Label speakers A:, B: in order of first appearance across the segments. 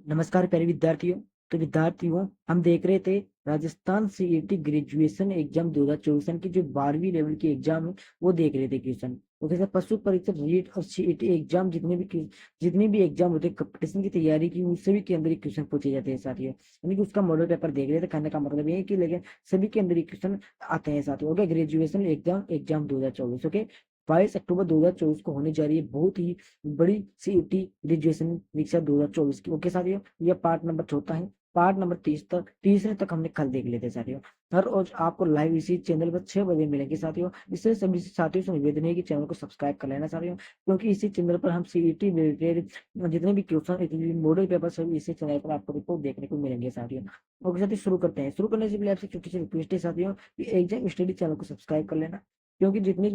A: नमस्कार प्यारे विद्यार्थियों। तो विद्यार्थियों, हम देख रहे थे राजस्थान सीईटी ग्रेजुएशन एग्जाम 2024 की जो 12वीं लेवल की एग्जाम है वो देख रहे थे क्वेश्चन। वो कैसे पशु परीक्षा रीट और सीईटी एग्जाम जितने भी एग्जाम होते हैं कंपटीशन की तैयारी की उन सभी के अंदर ही क्वेश्चन पूछे जाते हैं साथियों। यानी कि उसका मॉडल पेपर देख रहे थे, कहने का मतलब ये है कि लेकिन सभी के अंदर ही क्वेश्चन आते हैं साथियों। Okay, graduation exam 2024। ओके, 22 अक्टूबर 2024 को होने जा रही है बहुत ही बड़ी सीईटी ग्रेजुएशन परीक्षा 2024 की। ओके साथियों, यह पार्ट नंबर चौथा है। पार्ट नंबर 30 तक हमने कल देख लेते साथियों। हर रोज आपको लाइव इसी चैनल पर 6 बजे मिलेंगे साथियों। इससे सभी साथियों से निवेदन है कि चैनल को सब्सक्राइब कर लेना साथियों, क्योंकि इसी चैनल पर हम सीईटी रिलेटेड जितने भी क्वेश्चन मॉडल पेपर सभी इसी चैनल पर आपको रिपोर्ट देखने को मिलेंगे साथियों। ओके साथियों, शुरू करते हैं। शुरू करने से पहले आपसे छोटी सी रिक्वेस्ट है साथियों कि एग्जाम स्टडी चैनल को सब्सक्राइब कर लेना, क्योंकि जितने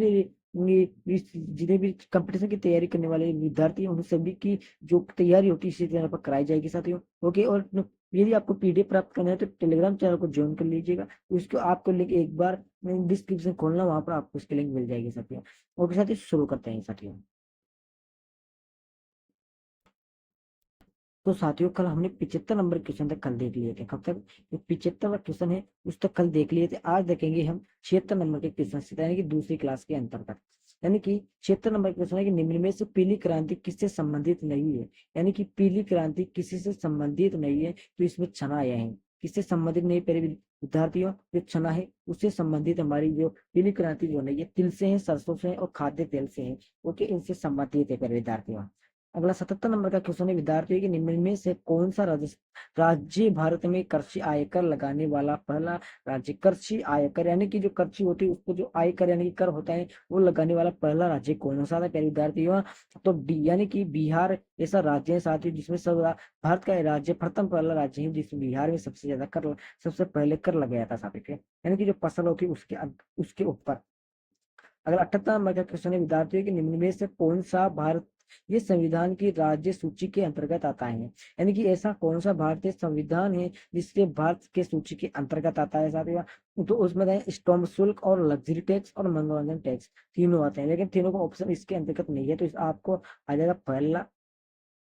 A: भी कंपटीशन की तैयारी करने वाले विद्यार्थी हैं उन सभी की जो तैयारी होती है इसी चैनल पर कराई जाएगी साथियों। ओके, और यदि आपको पीडीएफ प्राप्त करना है तो टेलीग्राम चैनल को ज्वाइन कर लीजिएगा। उसको आपको लिंक एक बार डिस्क्रिप्शन खोलना, वहां पर आपको उसकी लिंक मिल जाएगी साथियों। ओके साथियों, शुरू करते हैं साथियों। तो साथियों, कल हमने 75 नंबर क्वेश्चन तक कल देख लिए थे। कब तक? जो 75वां क्वेश्चन है उस तक कल देख लिए थे। आज देखेंगे हम 76 नंबर के क्वेश्चन, यानी कि दूसरी क्लास के अंतर्गत। यानी कि 76 नंबर क्वेश्चन है कि निम्न में से पीली क्रांति किससे संबंधित नहीं है। यानी कि पीली क्रांति किसी से संबंधित नहीं है, तो इसमें छना आया है। किससे संबंधित नहीं प्यारे विद्यार्थियों? जो छना है उससे संबंधित हमारी जो पीली क्रांति जो नहीं है, तिल से है, सरसों से है और खाद्य तेल से है। ओके, इनसे संबंधित है प्यारे विद्यार्थियों। अगला 77 नंबर का क्वेश्चन है विद्यार्थियों की निम्न में से कौन सा राज्य भारत में कृषि आयकर लगाने वाला पहला राज्य? कृषि आयकर यानी कि जो कृषि होती है उसको जो आयकर यानी कि कर होता है वो लगाने वाला पहला राज्य कौन सा था प्यारे विद्यार्थियों? तो डी यानी कि बिहार ऐसा राज्य है साथ ही जिसमें सब भारत का राज्य प्रथम पहला राज्य है जिसमें बिहार में सबसे ज्यादा कर सबसे पहले कर लगाया था साथ ही। यानी कि जो फसल होती है उसके ऊपर। अगर 78 नंबर का क्वेश्चन है विद्यार्थियों के निम्न में से कौन सा भारत ये संविधान की राज्य सूची के अंतर्गत आता है? यानी कि ऐसा कौन सा भारतीय संविधान है जिसके भारत के सूची के अंतर्गत आता है साथियों? तो उसमें स्टॉम्प शुल्क और लग्जरी टैक्स और मनोरंजन टैक्स तीनों आते हैं, लेकिन तीनों का ऑप्शन इसके अंतर्गत नहीं है, तो आपको आ जाएगा पहला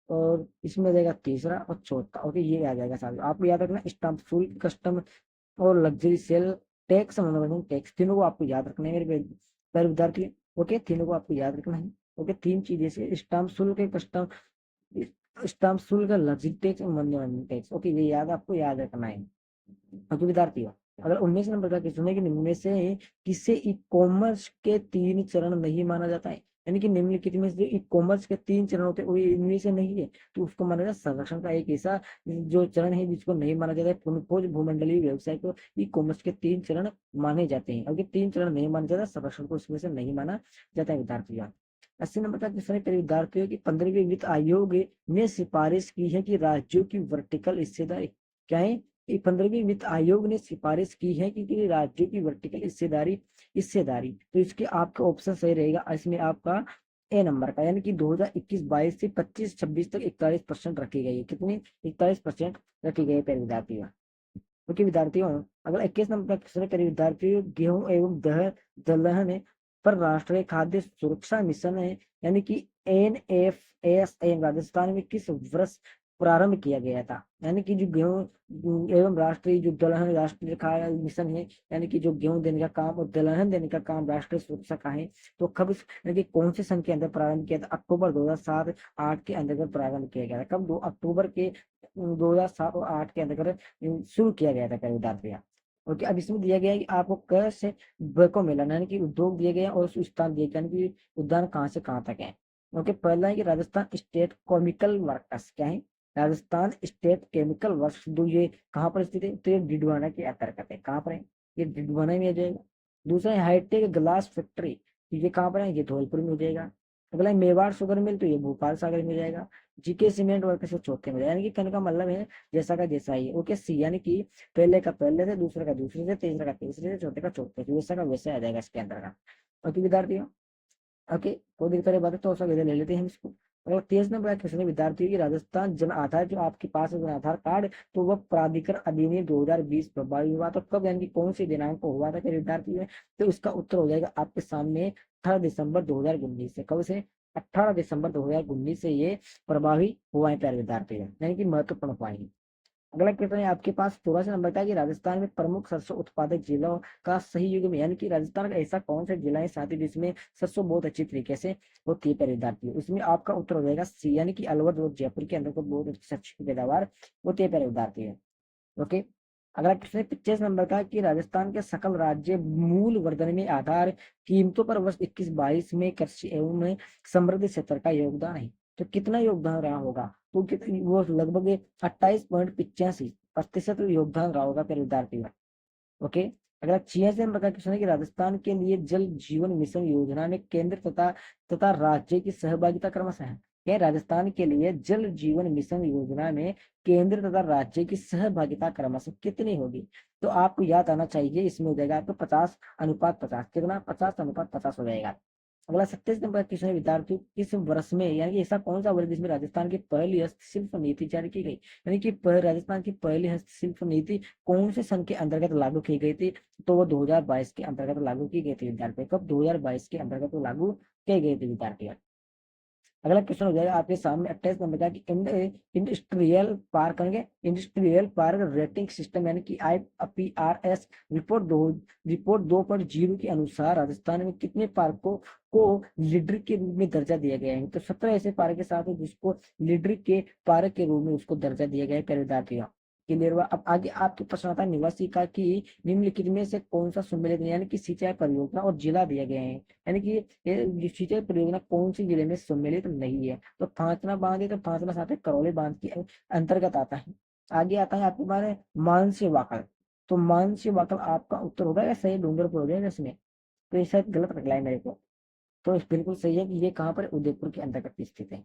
A: और इसमें आ जाएगा तीसरा और चौथा। ओके, ये आ जाएगा साथियों। आपको याद रखना स्टॉम्प शुल्क, कस्टम और लग्जरी सेल टैक्स, मनोरंजन टैक्स, तीनों को आपको याद रखना है मेरे प्यारे विद्यार्थी। ओके, तीनों को आपको याद रखना है। ओके, तीन चीजें से स्टाम्प शुल्क, कस्टम स्टाम्प शुल्क, लग्जरी टैक्स और मनोरंजन टैक्स। ओके, ये आपको याद रखना है। ओके विद्यार्थियों, अगर 19 नंबर का क्वेश्चन है कि निम्न में से किसे ई कॉमर्स के 3 चरण नहीं माना जाता है? यानी कि निम्नलिखित में से जो ई कॉमर्स के 3 चरण होते हैं वो इनमें से नहीं है, तो उसको माना जाता है संरक्षण का एक ऐसा जो चरण है जिसको नहीं माना जाता है। पुनः भूमंडलीय व्यवसाय को ई कॉमर्स के 3 चरण माने जाते हैं। अगर 3 चरण नहीं माना जाता, संरक्षण को इसमें से नहीं माना जाता है विद्यार्थियों। 80 नंबर का क्वेश्चन है विद्यार्थियों की 15वीं वित्त आयोग ने सिफारिश की है कि राज्यों की वर्टिकल हिस्सेदारी क्या है? 15वीं वित्त आयोग ने सिफारिश की है कि राज्यों की वर्टिकल हिस्सेदारी हिस्सेदारी तो इसके आपका ऑप्शन सही रहेगा इसमें आपका ए नंबर का, यानी कि 2021-22 से 25-26 तक 41% रखी गई है। कितनी? 41% रखी गई है प्यारे विद्यार्थियों। ओके विद्यार्थियों, अगर 21 नंबर का क्वेश्चन है प्यारे विद्यार्थियों, गेहूं एवं दलहन पर राष्ट्रीय खाद्य सुरक्षा मिशन है यानी कि NFSA राजस्थान में किस वर्ष प्रारंभ किया गया था? यानी कि जो गेहूं एवं राष्ट्रीय जो दलहन राष्ट्रीय खाद्य मिशन है, यानी कि जो गेहूं देने का काम और दलहन देने का काम राष्ट्रीय सुरक्षा का है, तो कब यानी कि कौन से सन के अंदर प्रारंभ किया था? अक्टूबर 2007-8 के अंतर्गत प्रारंभ किया गया था। कब? 2 अक्टूबर के 2007 और 8 के अंतर्गत शुरू किया गया था प्यारे विद्यार्थियों। ओके, अब इसमें दिया गया है कि आपको क से ब को मिलाना, यानी कि उद्योग दिए गए हैं और स्थान दिए गए, यानी कि उद्यान कहाँ से कहाँ तक है। ओके, पहला है कि राजस्थान स्टेट केमिकल वर्क्स क्या है? राजस्थान स्टेट केमिकल वर्क्स दो, ये कहाँ पर स्थित है? तो ये डिडवाना के अंतर्गत है। कहाँ पर है? ये डिडवाना में आ जाएगा। दूसरा है हाईटेक ग्लास फैक्ट्री, ये कहाँ पर है? ये धौलपुर में हो जाएगा। अगला है मेवाड़ शुगर मिल, तो ये भोपाल सागर में जाएगा। जीके सीमेंट वर्क्स चौथे में, यानी कि कहने का मतलब है जैसा का जैसा ही। ओके, सी यानी कि पहले का पहले से, दूसरे का दूसरे से, तीसरे का तीसरे से, चौथे का चौथे से, वैसा का वैसा आ जाएगा इसके अंदर का। ओके विद्यार्थियों, ओके कोई दिक्कत है बात है तो उसका ले लेते हैं हम इसको। अगर 23 नंबर का क्वेश्चन है विद्यार्थियों की राजस्थान जन आधार, जो आपके पास है जन आधार कार्ड, तो वह प्राधिकरण अधिनियम 2020 प्रभावी हुआ तो कब, यानी कि कौन से दिनांक को हुआ था विद्यार्थियों? तो उसका उत्तर हो जाएगा आपके सामने 18 दिसंबर 2019 से। कब से? 18 दिसंबर 2019 से ये प्रभावी हुआ है प्यारे विद्यार्थी, यानी कि महत्वपूर्ण हुआ है। अगला क्वेश्चन है आपके पास 14 नंबर का कि राजस्थान में प्रमुख सरसों उत्पादक जिलों का सही युग में, यानी कि राजस्थान का ऐसा कौन सा जिला है साथ ही जिसमें सरसों बहुत अच्छी तरीके से होती है प्यारे विद्यार्थी। इसमें आपका उत्तर हो जाएगा सी, यानी कि अलवर और जयपुर के अंदर को बहुत अच्छी सरसों की पैदावार होती है प्यारे विद्यार्थी है। ओके। अगला क्वेश्चन है 25 नंबर का कि राजस्थान के सकल राज्य मूल वर्धन में आधार कीमतों पर वर्ष 21-22 में कृषि एवं समृद्धि क्षेत्र का योगदान है, तो कितना योगदान रहा होगा, तो कितनी, वो लगभग 28.85% योगदान रहा होगा फिर विद्यार्थी का। ओके। अगला 86 नंबर का क्वेश्चन है कि राजस्थान के लिए जल जीवन मिशन योजना में केंद्र तथा राज्य की सहभागिता क्रमशः है। यह राजस्थान के लिए जल जीवन मिशन योजना में केंद्र तथा राज्य की सहभागिता क्रमशः कितनी होगी, तो आपको याद आना चाहिए, इसमें हो जाएगा आपको 50:50, कितना 50:50 हो जाएगा। अगला 27 नंबर क्वेश्चन है विद्यार्थी, किस वर्ष में, यानी कि ऐसा कौन सा वर्ष जिसमें राजस्थान की पहली हस्तशिल्प नीति जारी की गई, यानी कि राजस्थान की पहली हस्तशिल्प नीति कौन से सन के अंतर्गत लागू की गई थी, तो वो 2022 के अंतर्गत लागू की गई थी विद्यार्थी। कब? 2022 के अंतर्गत वो लागू की गई थी विद्यार्थी। अगला क्वेश्चन हो जाएगा आपके सामने 28 नंबर का कि इंडस्ट्रियल पार्क करेंगे, इंडस्ट्रियल पार्क रेटिंग सिस्टम यानी कि IPRS रिपोर्ट 2.0 के अनुसार राजस्थान में कितने पार्कों को लीडर के रूप में दर्जा दिया गया है, तो 17 ऐसे पार्क के साथ जिसको लीडर के पार्क के रूप में उसको दर्जा दिया गया है प्यारे विद्यार्थियों। क्लियर हुआ। अब आगे आपके प्रश्न आता है निवासी का कि निम्नलिखित में से कौन सा सम्मिलित, यानी कि सिंचाई परियोजना और जिला दिया गया है, यानी कि ये सिंचाई परियोजना कौन सी जिले में सम्मिलित नहीं है, तो फांचना बांध है, तो फांचना साथ करौली बांध के अंतर्गत आता है। आगे आता है आपके बारे मानसी वाकल, तो मानसी वाकल आपका उत्तर होगा या सही डूंगरपुर हो जाएगा इसमें, तो ये शायद गलत निकला है मेरे को, तो बिल्कुल सही है कि ये कहाँ पर उदयपुर के अंतर्गत स्थित है।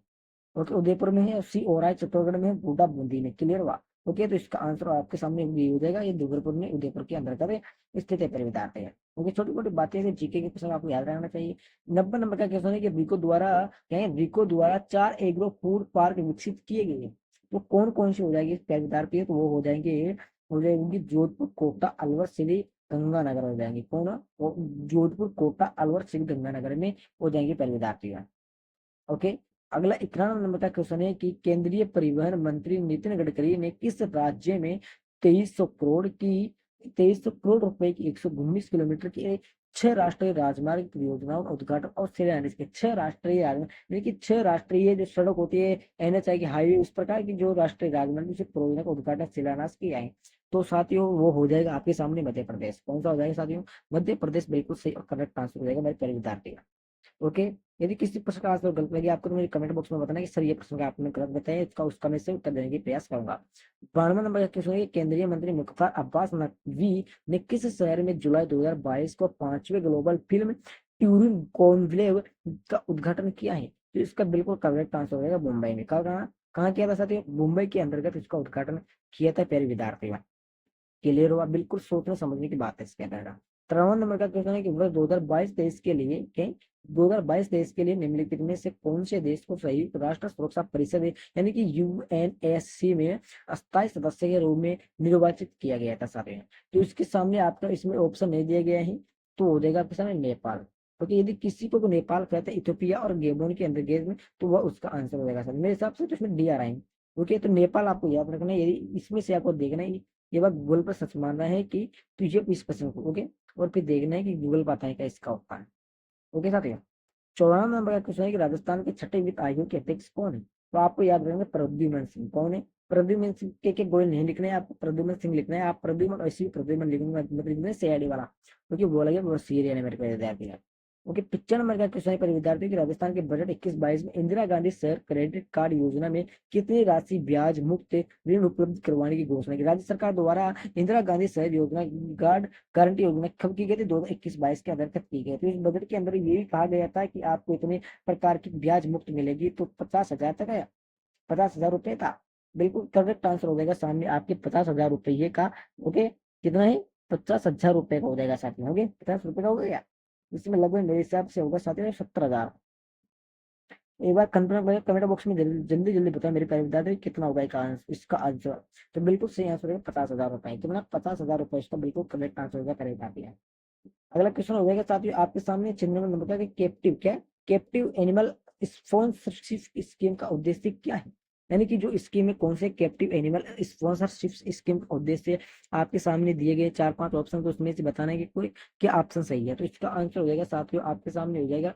A: ओके, उदयपुर में है, सी और आई चित्तौड़गढ़ में है, बूंदा बूंदी में। क्लियर हुआ। ओके, तो इसका आंसर आपके सामने ये हो जाएगा, ये डूंगरपुर में उदयपुर के अंतर्गत स्थित है परिविदार्थ है। ओके, छोटी मोटी बातें हैं जीके के प्रश्न आपको याद रखना चाहिए। 90 नंबर का क्वेश्चन है कि रिको द्वारा 4 एग्रो फूड पार्क विकसित किए गए, तो कौन कौन से हो जाएंगे परिविदार्थ पे, तो वो हो जाएंगी जोधपुर, कोटा, अलवर, श्री गंगानगर हो जाएंगे। कौन? जोधपुर, कोटा, अलवर, श्री गंगानगर में हो जाएंगे परिविदार्थ। ओके। अगला 91 नंबर का क्वेश्चन है कि केंद्रीय परिवहन मंत्री नितिन गडकरी ने किस राज्य में 2300 करोड़ रुपए की 119 किलोमीटर की 6 राष्ट्रीय राजमार्ग परियोजनाओं का उद्घाटन और शिलान्यास किया। 6 राष्ट्रीय राजमार्ग, यानी कि 6 राष्ट्रीय जो सड़क होती है NHI की हाईवे, उस प्रकार की जो राष्ट्रीय राजमार्ग उसे परियोजना का उद्घाटन शिलान्यास किया है, तो साथियों वो हो जाएगा आपके सामने मध्य प्रदेश। कौन सा हो जाएगा साथियों? मध्य प्रदेश बिल्कुल सही और करेक्ट आंसर हो जाएगा मेरे प्यारे विद्यार्थी। ओके। यदि किसी प्रश्न का आंसर गलत लगे आपको, तो मेरे कमेंट बॉक्स में बताना कि सर ये प्रश्न का आपने गलत बताया, इसका उसका मैं से उत्तर देने की प्रयास करूंगा। 92 नंबर का क्वेश्चन है केंद्रीय मंत्री मुख्तार अब्बास नकवी ने किस शहर में जुलाई 2022 को 5वें ग्लोबल फिल्म ट्यूरिंग कॉन्क्लेव का उद्घाटन किया है, तो इसका बिल्कुल करेक्ट आंसर होगा मुंबई में। कहाँ कहाँ किया था साथियों? मुंबई के अंतर्गत इसका उद्घाटन किया था प्यारे विद्यार्थी। क्लियर हुआ। बिल्कुल सोचने समझने की बात है इसके अंदर। 53 नंबर का क्वेश्चन है कि वर्ष 2022-23 के लिए 2022-23 के लिए निम्नलिखित में से कौन से देश को संयुक्त राष्ट्र सुरक्षा परिषद यानी कि UNSC में अस्थायी सदस्य के रूप में निर्वाचित किया गया था सारे, तो इसके सामने आपका इसमें ऑप्शन नहीं दिया गया है, तो हो जाएगा आपके सामने नेपाल, क्योंकि यदि किसी को नेपाल कहते हैं इथियोपिया और गेबोन के अंतर्गत में, तो वह उसका आंसर हो जाएगा सर मेरे हिसाब से, तो इसमें डी आ रहा है। ओके, तो नेपाल आपको याद रखना है, यदि इसमें से आपको देखना है ये बात गूगल पर सर्च मारना है कि तुझे इस प्रश्न को। ओके, और फिर देखना है कि गूगल बताएगा इसका उत्तर। ओके साथियों। 94 नंबर का क्वेश्चन है कि राजस्थान के छठे वित्त आयोग के अध्यक्ष कौन है, तो आपको याद रखेंगे प्रद्युमन सिंह। कौन है? प्रद्युमन सिंह के गोयल नहीं लिखना है आपको, प्रद्युमन सिंह लिखना है। आप प्रद्युमन ऐसी प्रद्युमन लिखेंगे मतलब CID वाला, क्योंकि बोला वो सीरियन है मेरे पे विद्यार्थी है। ओके, 95 नंबर का क्वेश्चन है पर विद्यार्थी की राजस्थान के बजट 21-22 में इंदिरा गांधी शहर क्रेडिट कार्ड योजना में कितनी राशि ब्याज मुक्त ऋण उपलब्ध करवाने की घोषणा की? राज्य सरकार द्वारा इंदिरा गांधी शहर योजना गारंटी योजना कब की गई थी? 2021-22 के अंतर्गत की गई। तो इस बजट के अंदर ये भी कहा गया था कि आपको इतने प्रकार की ब्याज मुक्त मिलेगी, तो 50,000 तक है, 50,000 रुपए का बिल्कुल करेक्ट आंसर हो जाएगा सामने आपके 50,000 रुपये का। ओके, कितना है? 50,000 रुपए का हो जाएगा साथ में। ओके, 50 रुपए का हो गया, इसमें लगभग मेरे हिसाब से होगा साथ में 70,000। एक बार कंफर्म करें कमेंट बॉक्स में, जल्दी जल्दी बताओ मेरे प्यारे विद्यार्थी कितना होगा इसका आंसर। तो बिल्कुल सही आंसर है 50,000 रुपए, कितना? 50,000 रुपए इसका बिल्कुल करेक्ट आंसर होगा प्यारे विद्यार्थी। अगला क्वेश्चन हो जाएगा साथियों आपके सामने 96 नंबर का, कैप्टिव क्या? कैप्टिव एनिमल स्पॉन्सरशिप स्कीम का उद्देश्य क्या है, यानी कि जो स्कीम है कौन से कैप्टिव एनिमल स्पॉन्सरशिप स्कीम का उद्देश्य आपके सामने दिए गए 4-5 ऑप्शन, तो उसमें से बताना है कि कोई क्या ऑप्शन सही है। तो इसका आंसर हो जाएगा साथियों आपके सामने हो जाएगा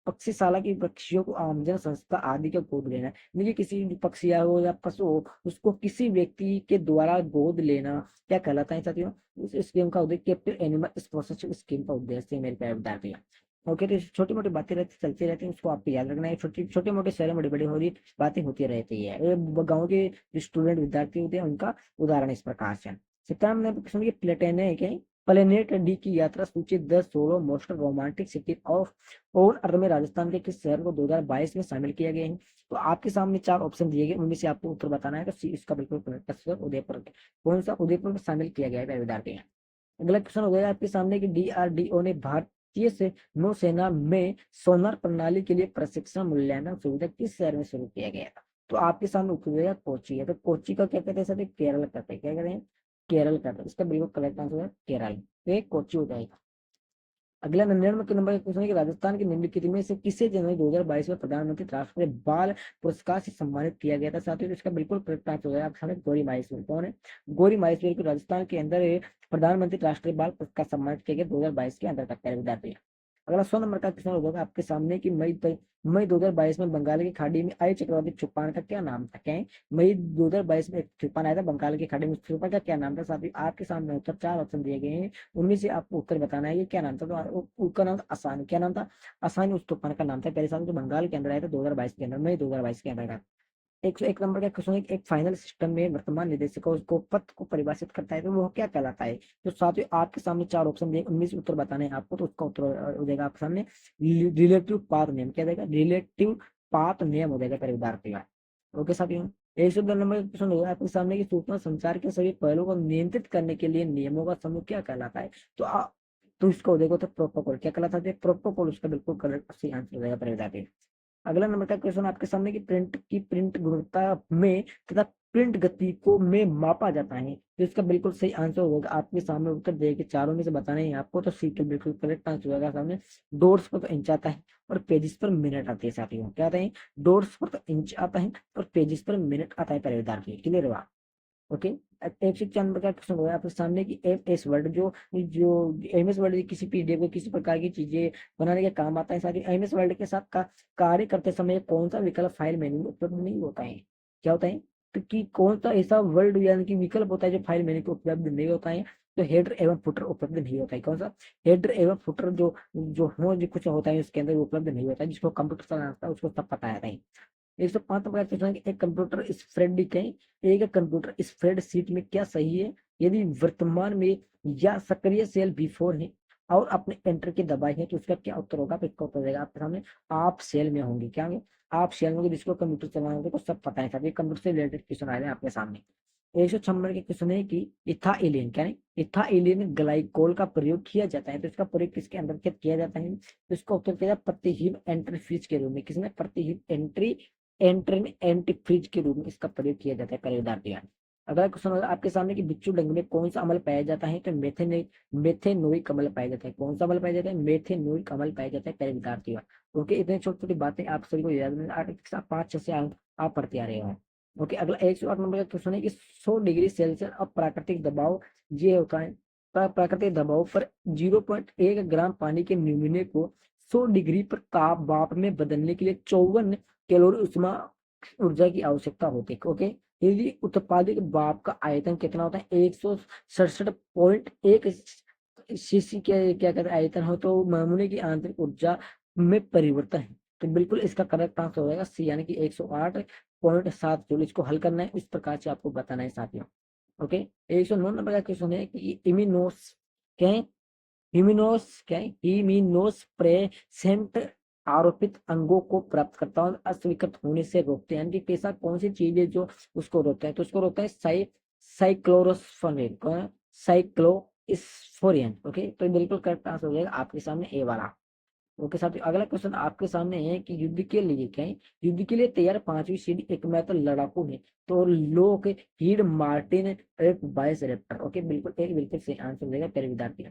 A: पक्षीशाला की पक्षियों को आमजन संस्था आदि का गोद लेना। देखिए किसी भी पक्षी हो या पशु हो उसको किसी व्यक्ति के द्वारा गोद लेना क्या कहलाता है साथियों, उस स्कीम का उद्देश्य कैप्टिव एनिमल स्पॉन्सरशिप स्कीम का उद्देश्य है मेरे प्यारे विद्यार्थी। ओके, तो छोटी मोटी बातें रहती चलती रहती हैं, उसको आपको याद रखना है। छोटी छोटे मोटे शहर में बड़ी बड़ी हो रही बातें होती रहती है। गाँव के जो स्टूडेंट विद्यार्थी होते हैं उनका उदाहरण इस प्रकार से। सितंबर ने प्रश्न की प्लेटेन है क्या, प्लेनेट डी की यात्रा सूची 10-16 मोस्ट रोमांटिक सिटी ऑफ और अर्थ में राजस्थान के किस शहर को 2022 में शामिल किया गया है। तो आपके सामने 4 ऑप्शन दिए गए, उनमें से आपको उत्तर बताना है। तो सी इसका बिल्कुल करेक्ट आंसर उदयपुर, कौन सा उदयपुर में शामिल किया गया है विद्यार्थी। अगला क्वेश्चन हो गया आपके सामने कि डीआरडीओ ने भारतीय से नौसेना में सोनार प्रणाली के लिए प्रशिक्षण मूल्यांकन सुविधा किस शहर में शुरू किया गया था। तो आपके सामने उत्तर हो जाएगा कोची है। तो कोची का क्या कहते हैं सर, केरल कहते हैं। क्या कहते हैं, केरल कहते हैं। इसका बिल्कुल करेक्ट आंसर है केरल, तो ये कोची हो जाएगा। अगला 99 नंबर का क्वेश्चन है कि राजस्थान के निम्नलिखित में से किसे जनवरी 2022 में प्रधानमंत्री राष्ट्रीय बाल पुरस्कार से सम्मानित किया गया था। साथियों इसका बिल्कुल करेक्ट आंसर हो जाएगा आपके सामने गौरी माहेश्वरी। कौन है, गौरी माहेश्वरी को राजस्थान के अंदर प्रधानमंत्री राष्ट्रीय बाल पुरस्कार सम्मानित किया गया 2022 के अंतर्गत प्यारे विद्यार्थी। अगला 100 नंबर का क्वेश्चन होगा आपके सामने कि मई 2022 में बंगाल की खाड़ी में आए चक्रवाती तूफान का क्या नाम था। क्या है, मई 2022 में एक तूफान आया था बंगाल की खाड़ी में, उस तूफान का क्या नाम था। साथ ही आपके सामने उत्तर 4 ऑप्शन दिए गए हैं, उनमें से आपको उत्तर बताना है कि क्या नाम था। तो उसका नाम था आसानी। क्या नाम था, आसानी उस तूफान का नाम था। पहले साल जो बंगाल के अंदर आया था 2022 के अंदर, मई 2022 के अंदर। 101 नंबर का क्वेश्चन है, एक फाइनल सिस्टम में वर्तमान निर्देशक उसको पथ को परिभाषित करता है तो वो क्या कहलाता है। तो साथियों आपके सामने 4 ऑप्शन दिए, उनमें से उत्तर बताने हैं आपको। तो उसका उत्तर हो जाएगा आपके सामने रिलेटिव पाथ नियम। क्या देगा, रिलेटिव पाथ नियम हो जाएगा पहले विद्यार्थी का। ओके साथियों, 102 नंबर का क्वेश्चन होगा आपके सामने की सूचना संचार के सभी पहलुओं को नियंत्रित करने के लिए नियमों का समूह क्या कहलाता है। तो इसको देखो तो प्रोटोकॉल क्या कहलाता है, प्रोटोकॉल उसका बिल्कुल करेक्ट सही आंसर हो जाएगा पहले विद्यार्थी। अगला नंबर का क्वेश्चन आपके सामने की प्रिंट गुणवत्ता में तथा प्रिंट गति को में मापा जाता है। तो इसका बिल्कुल सही आंसर होगा आपके सामने उत्तर देके चारों में से बताने हैं आपको। तो सी के बिल्कुल करेक्ट आंसर होगा सामने। डॉट्स पर तो इंच आता है और पेजेस पर मिनट आते हैं साथियों। क्या आता है, डॉट्स पर तो इंच आता है और पेजेस पर मिनट आता है पहले विद्यार्थी। क्लियर हुआ। ओके, 104 नंबर का क्वेश्चन होगा आपके सामने की एम एस वर्ड जो जो एम एस वर्ड किसी पीडीएफ को किसी प्रकार की चीजें बनाने के काम आता है। साथ ही एम एस वर्ड के साथ कार्य करते समय कौन सा विकल्प फाइल मेन्यू में उपलब्ध नहीं होता है। क्या होता है, तो कि कौन सा ऐसा वर्ड यानी कि विकल्प होता है जो फाइल मेन्यू को उपलब्ध नहीं होता है। तो हेडर एवं फुटर उपलब्ध नहीं होता है। कौन सा, हेडर एवं फुटर जो जो हो जो कुछ होता है उसके अंदर उपलब्ध नहीं होता है। जिसको कंप्यूटर चलाना है उसको सब पता है। 105 नंबर का क्वेश्चन है कि एक कंप्यूटर स्प्रेड एक कंप्यूटर स्प्रेडशीट में क्या सही है यदि वर्तमान में या सक्रिय सेल बिफोर है और अपने एंटर की दबाई है। तो उसका क्या उत्तर होगा, तो इसका उत्तर देगा आपके सामने आप सेल में होंगे। क्या होंगे, आप सेल में होंगे। जिसको कंप्यूटर चलाना होगा तो सब पता है सभी कंप्यूटर से रिलेटेड क्वेश्चन आए हैं आपके सामने। 106 नंबर के क्वेश्चन है कि इथाइलिन क्या है, इथाइलिन ग्लाइकोल का प्रयोग किया जाता है। तो इसका प्रयोग किसके अंदर किया जाता है। तो इसका उत्तर किया जाता है प्रतिहीन एंट्रीफ्रीज के रूप में। किसमें, प्रतिहीन एंट्रीन एंटीफ्रीज के रूप में इसका प्रयोग किया जाता है पहले विद्यार्थी। अगला क्वेश्चन होगा आपके सामने कि बिच्छू डंग में कौन सा अमल पाया जाता है। तो मेथेनोइक अमल पाया जाता है। कौन सा अमल पाया जाता है, मेथेनोइक अमल पाया जाता है पहले विद्यार्थी। ओके, इतने छोटी छोटी बातें आप सभी को याद रखना, 5-6 से आप पढ़ते आ रहे हो। ओके, अगला 108 नंबर का क्वेश्चन है कि 100 डिग्री सेल्सियस और प्राकृतिक दबाव ये होता है। प्राकृतिक दबाव पर 0.1 ग्राम पानी के नमूने को 100 डिग्री पर ताप भाप में बदलने के लिए 54 कैलोरी उष्मा ऊर्जा की आवश्यकता होती है। ओके, यदि उत्पादित भाप का आयतन कितना होता है, 167.1 सीसी के क्या कहते हैं आयतन हो तो नमूने की आंतरिक ऊर्जा में परिवर्तन है। तो बिल्कुल इसका करेक्ट आंसर हो जाएगा सी यानी कि 108.7 जूल। इसको हल करना है इस प्रकार से आपको बताना है साथियों। ओके, 109 नंबर का क्वेश्चन है कि इम्यूनोस क्या है, इम्यूनोस क्या है, इम्यूनोस प्रेसेंट आरोपित अंगों को प्राप्त करता हूँ अस्वीकृत होने से रोकते हैं। यानी कि कैसा कौन सी चीज है जो उसको रोकता है। तो उसको रोकता है साइक्लोरोस्फोनिल। कौन है, साइक्लोस्फोरियन। ओके, तो बिल्कुल करेक्ट आंसर हो जाएगा आपके सामने ए वाला। ओके साथियों, अगला क्वेश्चन आपके सामने है कि युद्ध के लिए क्या है, युद्ध के लिए तैयार 5वीं सीढ़ी एकमात्र लड़ाकू है। तो लोक हीड मार्टिन एक वाइस रेप्टर। ओके, बिल्कुल सही आंसर देगा पहले विद्यार्थी।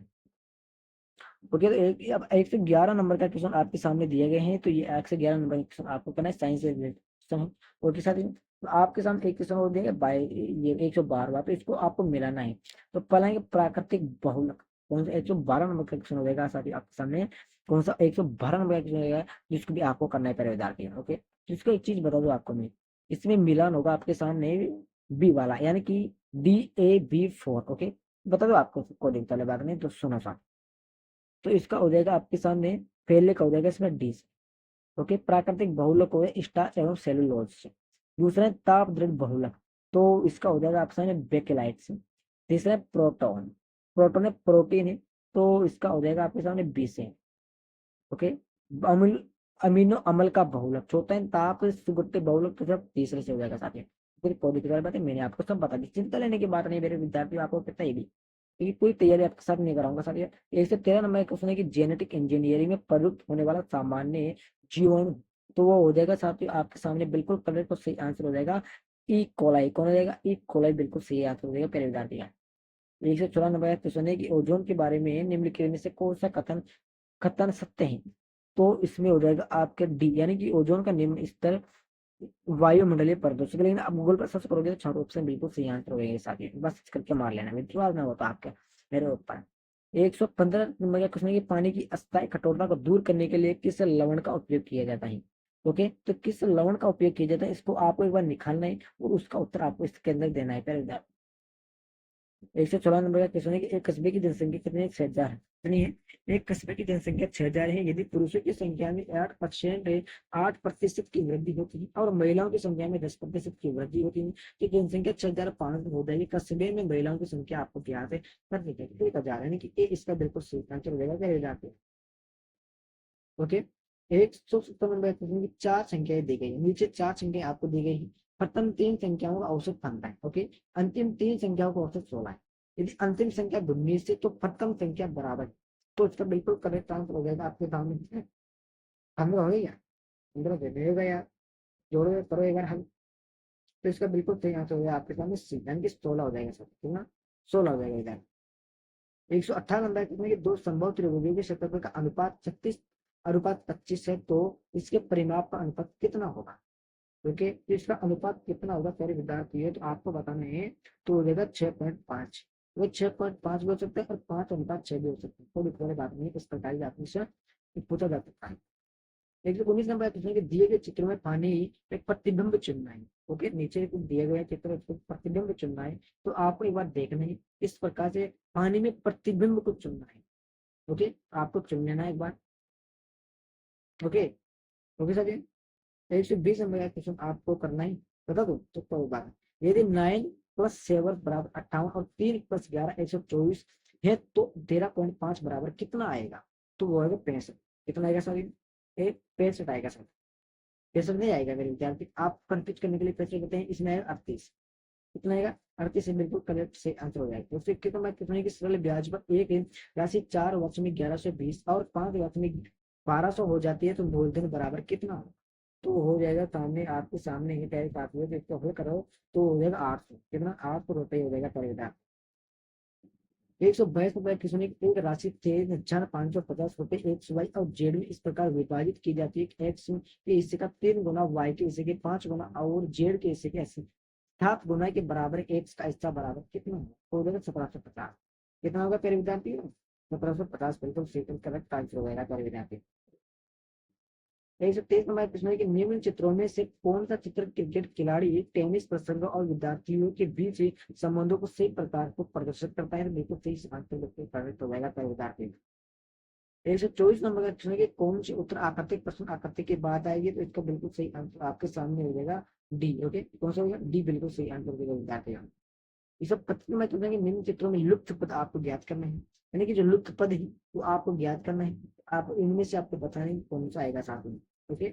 A: ओके, तो अब 111 नंबर का क्वेश्चन आपके सामने दिए गए हैं, तो ये 111 नंबर का क्वेश्चन आपको करना है, साइंस से रिलेटेड क्वेश्चन है। और के साथ ही तो आपके सामने एक क्वेश्चन और देंगे बाई, ये 112, तो इसको आपको मिलाना है। तो पहला है प्राकृतिक बहुलक, कौन सा 112 नंबर का क्वेश्चन होगा साथ ही आपके सामने, कौन सा 112 नंबर का क्वेश्चन होगा, जिसको भी आपको करना है पहले विद्यार्थी। ओके, तो इसको एक चीज बता दो आपको मैं, इसमें मिलान होगा आपके सामने बी वाला, यानी कि DAB4। ओके, बता दो आपको कोडिंग, पहले बात नहीं तो सुनो साथ। तो इसका हो जाएगा आपके सामने, पहले का हो जाएगा इसमें डी से। ओके, प्राकृतिक बहुलक हो गया स्टार्च एवं सेलुलोज से। दूसरा है ताप दृढ़ बहुलक, तो इसका हो जाएगा आपके सामने बेकेलाइट से। तीसरा है प्रोटॉन, प्रोटॉन है प्रोटीन है, तो इसका हो जाएगा आपके सामने बी से। ओके, अमीन अमीनो अम्ल का बहुलक, चौथा है ताप सुगट्टे बहुलक, तो सब तीसरे से हो जाएगा साथियों। फिर पौधे की बात है, मैंने आपको सब बता दी, चिंता लेने की बात नहीं मेरे विद्यार्थियों, आपको पता ही भी, क्योंकि कोई तैयारी आपके साथ नहीं कराऊंगा साथियों। 113 नंबर का क्वेश्चन है कि जेनेटिक इंजीनियरिंग में प्रयुक्त होने वाला सामान्य जीवाणु, तो वो हो जाएगा साथियों आपके सामने, बिल्कुल करेक्ट और सही आंसर हो जाएगा ई कोलाई। कौन हो जाएगा? ई कोलाई, बिल्कुल सही आंसर हो जाएगा पहले विद्यार्थी का। 114 नंबर का क्वेश्चन है कि ओजोन के बारे में निम्नलिखित में से कौन सा कथन कथन सत्य है? तो इसमें हो जाएगा आपके डी, यानी कि ओजोन का निम्न स्तर वायुमंडलीय प्रदूषण। लेकिन आप गूगल पर सर्च करोगे तो चारों ऑप्शन बिल्कुल सही आंसर हो जाएंगे साथ ही, बस करके मार लेना, विश्वास ना होता आपका मेरे ऊपर। 115 नंबर का क्वेश्चन है कि पानी की अस्थायी कठोरता को दूर करने के लिए किस लवण का उपयोग किया जाता है? ओके, तो किस लवण का उपयोग किया जाता है, इसको आपको एक बार निकालना है और उसका उत्तर आपको इसके अंदर देना है पहले। 114 नंबर का क्वेश्चन है कि एक कस्बे की जनसंख्या कितनी है? 6,000 कितनी है? एक कस्बे की जनसंख्या 6,000 है। यदि पुरुषों की संख्या में 8% की वृद्धि होती है और महिलाओं की संख्या में 10% की वृद्धि होती है, तो जनसंख्या 6,500 हो जाएगी। कस्बे में महिलाओं की संख्या आपको ज्ञात है, कर दीजिए 1,000, यानी कि इसका बिल्कुल सही आंसर हो जाएगा पहले जाके। ओके, 170 नंबर क्वेश्चन की चार संख्याएं दी गई है, नीचे चार संख्याएं आपको दी गई है। प्रथम तीन संख्याओं का औसत 15 है। ओके, अंतिम तीन संख्याओं का औसत 16 है। यदि अंतिम संख्या 19 है तो प्रथम संख्या बराबर है, तो इसका बिल्कुल करेक्ट आंसर हो जाएगा आपके सामने। 15 हो गया, 15 दे देगा यार, जोड़ो करो एक बार हल, तो इसका बिल्कुल सही आंसर हो जाएगा आपके सामने सी, यानी कि 16 हो जाएगा सर, कितना? 16 हो जाएगा इधर। 118 नंबर कितने के दो संभव त्रिभुजों के क्षेत्रफल का अनुपात 36:25 है, तो इसके परिमाप का अनुपात कितना होगा? क्योंकि इसका अनुपात कितना होगा सारे विद्यार्थी है, तो आपको बताना है। तो हो जाएगा 6.5, वो 6.5 भी हो सकता है और 5:6 भी हो सकता है, कोई बड़ी बात नहीं, इस प्रकार की आपने से पूछा जा सकता है। 119 नंबर पूछने के दिए गए चित्र में पानी एक प्रतिबिंब चुनना है। ओके, नीचे कुछ दिए गए चित्र, उसको प्रतिबिंब चुनना है, तो आपको एक बार देखना है, इस प्रकार से पानी में प्रतिबिंब को चुनना है। ओके, आपको चुन लेना है एक बार। ओके, ओके सर, 120 नंबर का क्वेश्चन आपको करना है, बता दो तो कोई बात नहीं। यदि 9+7 बराबर 58 और 3+11 124 है, तो 13.5 बराबर कितना आएगा? तो वो आएगा 65। कितना आएगा सर? एक 65 आएगा सर, 65 नहीं आएगा मेरे विद्यार्थी, आप कंफ्यूज करने के लिए 65 कहते हैं, इसमें आएगा 38। कितना आएगा? 38 से बिल्कुल करेक्ट से आंसर हो जाएगा। तो फिर कितना मैं कितने की सरल ब्याज पर एक राशि 4 वर्ष में 1120 और 5 वर्ष में 1200 हो जाती है, तो मूलधन बराबर कितना हो? तो हो जाएगा सामने, आपके सामने ही पहले साथ में इसको हल करो, तो हो जाएगा 800, कितना? 800 रुपये हो जाएगा पड़ेगा। 122 रुपए किसी एक राशि 3,550 रुपए एक्स वाई और जेड में इस प्रकार विभाजित की जाती है कि एक्स के हिस्से का 3 गुना, वाई के हिस्से के 5 गुना और जेड के हिस्से के 7 गुना के बराबर एक्स का हिस्सा बराबर कितना होगा? हो जाएगा 1750। कितना होगा प्यारे विद्यार्थी? 1750 बिल्कुल सही करेक्ट आंसर हो जाएगा प्यारे विद्यार्थी। 123 नंबर प्रश्न है कि निम्न चित्रों में से कौन सा चित्र क्रिकेट खिलाड़ी, टेनिस प्रसंग और विद्यार्थियों के बीच संबंधों को सही प्रकार को प्रदर्शित करता है? बिल्कुल सही आंसर बिल्कुल करेक्ट हो जाएगा प्यारे विद्यार्थी। 124 नंबर का प्रश्न है कि कौन सी उत्तर आकृतिक प्रश्न आकृति के बाद आएगी? तो इसका बिल्कुल सही आंसर आपके सामने हो जाएगा डी। ओके, कौन सा होगा? डी बिल्कुल सही आंसर हो जाएगा विद्यार्थी। ये सब पत्र में तो निम्न चित्रों में लुप्त पद आपको ज्ञात करना है, यानी कि जो लुप्त पद है वो आपको ज्ञात करना है। आप इनमें से आपको बताना है कौन सा आएगा साथ में। ओके,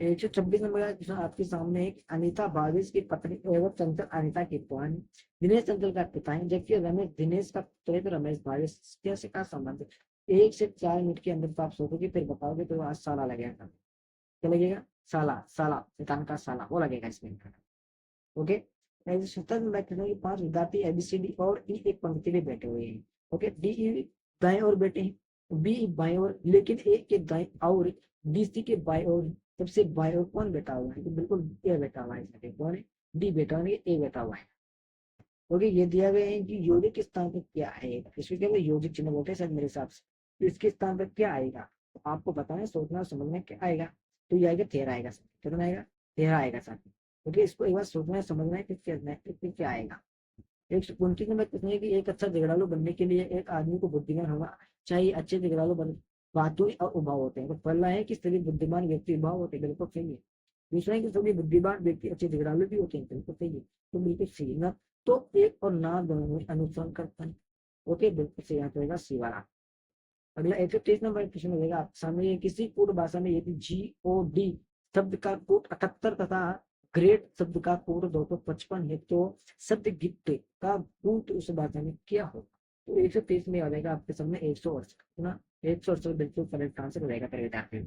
A: 126 नंबर का क्वेश्चन आपके सामने है। अनीता बाविस की पत्नी एवं चंचल अनीता की बहन, दिनेश चंचल का पिता है, जबकि रमेश दिनेश का पुत्र है, तो रमेश बाविस कैसे का संबंध है? 1 से 4 मिनट के अंदर तो आप सोचोगे फिर बताओगे, तो आज साला लगेगा। क्या लगेगा? साला, साला शैतान का साला, वो लगेगा इसमें। ओके, सत्तर में बैठे हुए 5 विद्यार्थी एबीसीडी और ई एक पंक्ति में बैठे हुए हैं। ओके, डी ई दाएं और बैठे हैं, बी बाएं और, लेकिन ए के दाएं और डी सी के बाएं और सबसे बाएं और कौन बैठा हुआ है? तो बिल्कुल ए बैठा हुआ है। कौन है? डी बैठा हुआ है, ए बैठा हुआ है। ओके, ये दिया गया है कि यौगिक स्थान पर क्या आएगा, इसको क्या यौगिक चिन्ह बोलते हैं शायद मेरे हिसाब से। तो इसके स्थान पर क्या आएगा, तो आपको बताना, सोचना समझना क्या आएगा। तो ये आएगा तेरह आएगा, कितना आएगा? तेरह आएगा साथ में। ओके, इसको एक बार सोचना है, समझना है, फिर करना है, फिर क्या आएगा। 129 नंबर प्रश्न है कि एक अच्छा झगड़ालू बनने के लिए एक आदमी को बुद्धिमान होना चाहिए। अच्छे झगड़ालू बन बातों और उभाव होते हैं। तो पहला है कि सभी बुद्धिमान व्यक्ति उभाव होते हैं, बिल्कुल सही है। दूसरा है कि सभी बुद्धिमान व्यक्ति अच्छे झगड़ालू भी होते हैं, बिल्कुल सही है। तो बिल्कुल सही ना, तो एक और ना दोनों में अनुसरण करता है। ओके, बिल्कुल सही आंसर होगा सी वाला। अगला 123 नंबर प्रश्न होगा आपके सामने, ये किसी पूर्ण भाषा में यदि GOD शब्द का कूट 78 तथा ग्रेट शब्द का कूट 255 है तो शब्द गिफ्ट का कूट उस भाषा में क्या होगा? तो 123 में आ जाएगा आपके सामने 168 ना, 168 बिल्कुल करेक्ट आंसर हो जाएगा मेरे विद्यार्थी।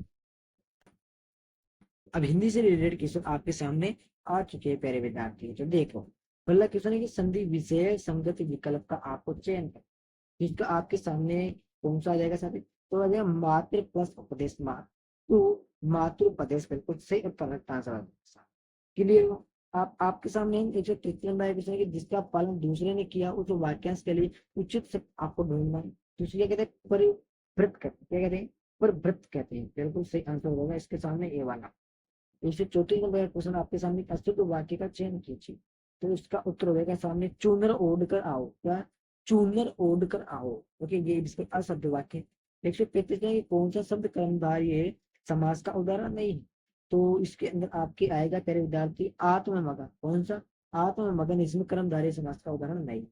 A: अब हिंदी से रिलेटेड क्वेश्चन आपके सामने आ चुके हैं प्यारे विद्यार्थी। तो देखो, पहला क्वेश्चन है कि संधि विषय संगति विकल्प का आपको चयन कर, जिसका आपके सामने कौन सा आ जाएगा साथी? तो आ जाएगा मातृ प्लस उपदेश मात्र, तो मातृ उपदेश बिल्कुल सही और करेक्ट आंसर। क्लियर हो? आप आपके सामने एक जो तृतीय नंबर क्वेश्चन है कि जिसका पालन दूसरे ने किया उस वाक्यांश के लिए उचित शब्द आपको ढूंढना है। दूसरी क्या कहते हैं? परिवृत कहते हैं। क्या कहते हैं? परिवृत कहते हैं, बिल्कुल सही आंसर होगा इसके सामने ए वाला। 134 नंबर क्वेश्चन आपके सामने, अशुद्ध वाक्य का चयन कीजिए। तो इसका उत्तर होगा सामने चूनर ओढ़ कर आओ। क्या? चूनर ओढ़ कर आओ। ओके, ये इसका अशुद्ध वाक्य। 135 में कौन सा शब्द कर्मधारय है, समास का उदाहरण नहीं है। तो इसके अंदर आपके आएगा प्यारे विद्यार्थी आत्ममगन। कौन सा? आत्ममगन, इसमें कर्मधारय समास का उदाहरण नहीं।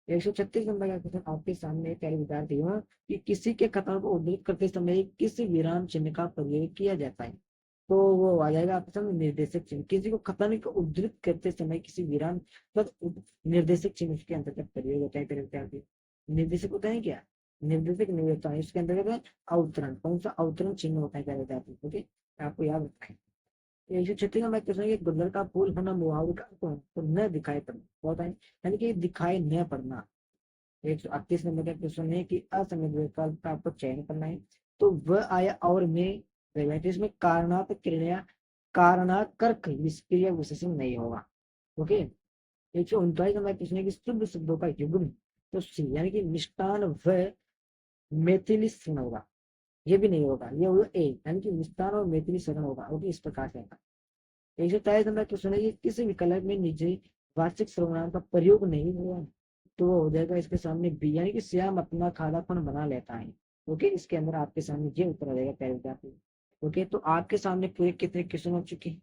A: 136 नंबर का क्वेश्चन आपके सामने प्यारे विद्यार्थियों कि किसी के कथन को उद्धृत करते समय किस विराम चिन्ह का प्रयोग किया जाता है? तो वो आ जाएगा आपके सामने निर्देशक चिन्ह। किसी को कथन को उद्धृत करते समय किसी विराम पर निर्देशक चिन्ह उसके अंतर्गत प्रयोग होता है प्यारे विद्यार्थी। निर्देशक होता है क्या? निर्देशक नहीं होता है, इसके अंतर्गत अवतरण। कौन सा अवतरण चिन्ह होता है प्यारे विद्यार्थी? ओके, आपको याद रखना है। 136 नंबर क्वेश्चन है कि गुल्लर का फूल होना मुहावरे का कौन? तो न दिखाई पड़ना होता है, यानी कि दिखाई न पड़ना। 138 नंबर का क्वेश्चन है कि असंगत विकल्प का आपको चयन करना है। तो वह आया और मैं इसमें कारणात्मक क्रिया कारणाकर्क निष्क्रिय विशेषण नहीं होगा। ओके, 139 नंबर क्वेश्चन है कि शुद्ध शब्दों का युग्म, तो सी यानी कि मिष्टान व मैथिली शरण होगा। ये भी नहीं होगा, ये होगा ए यानी कि मिष्टान और मैथिली शरण होगा। ओके, इस प्रकार से 140 नंबर क्वेश्चन है कि किसी विकल्प में निजी वार्षिक सर्वनाम का प्रयोग नहीं हुआ, तो वो हो जाएगा इसके सामने बी यानी कि श्याम अपना खालापन बना लेता है। ओके, इसके अंदर आपके सामने ये उत्तर आ जाएगा प्यारे विद्यार्थी। ओके, तो आपके सामने पूरे कितने क्वेश्चन हो चुके हैं?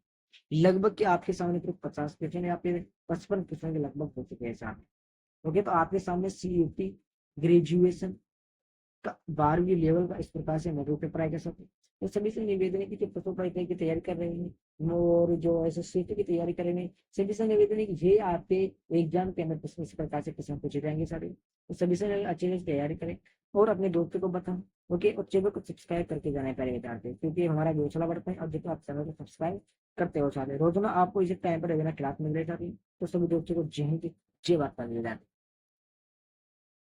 A: लगभग के आपके सामने पूरे 50 क्वेश्चन या फिर 55 क्वेश्चन के लगभग हो चुके हैं सामने। ओके, तो आपके सामने CUT ग्रेजुएशन का 12वीं लेवल का इस प्रकार से मॉडल पेपर आएगा सब। तो सभी से निवेदन है कि जो प्रथम परीक्षा की तैयारी कर रहे हैं और जो SSC की तैयारी कर रहे हैं, सभी से निवेदन है कि ये आपके एग्जाम के अंदर प्रश्न इस प्रकार से प्रश्न पूछे जाएंगे सारे। तो सभी से अच्छे से तैयारी करें और अपने दोस्तों को बताएं। ओके, और चैनल को सब्सक्राइब करके जाना है प्यारे विद्यार्थी, क्योंकि हमारा हौसला बढ़ता है और जब आप चैनल को सब्सक्राइब करते हो सारे रोजाना आपको इसी टाइम पर क्लास मिल रही है। तो सभी दोस्तों को जय हिंद, जय भारत।